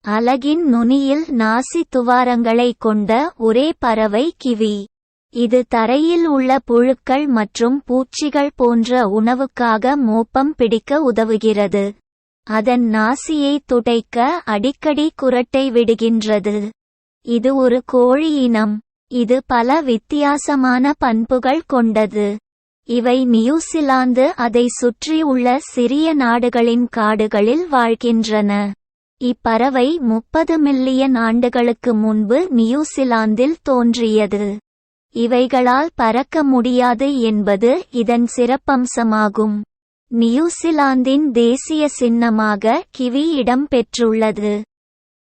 அலகின் நுனியில் நாசி துவாரங்களை கொண்ட ஒரே பறவை கிவி. இது தரையில் உள்ள புழுக்கள் மற்றும் பூச்சிகள் போன்ற உணவுக்காக மோப்பம் பிடிக்க உதவுகிறது. அதன் நாசியை துடைக்க அடிக்கடி குரட்டை விடுகின்றது. இது ஒரு கோழி இனம். இது பல வித்தியாசமான பண்புகள் கொண்டது. இவை நியூசிலாந்து அதை சுற்றி உள்ள சிறிய நாடுகளின் காடுகளில் வாழ்கின்றன. இப்பறவை 30 மில்லியன் ஆண்டுகளுக்கு முன்பு நியூசிலாந்தில் தோன்றியது. இவைகளால் பறக்க முடியாது என்பது இதன் சிறப்பம்சமாகும். நியூசிலாந்தின் தேசிய சின்னமாக கிவி இடம் பெற்றுள்ளது.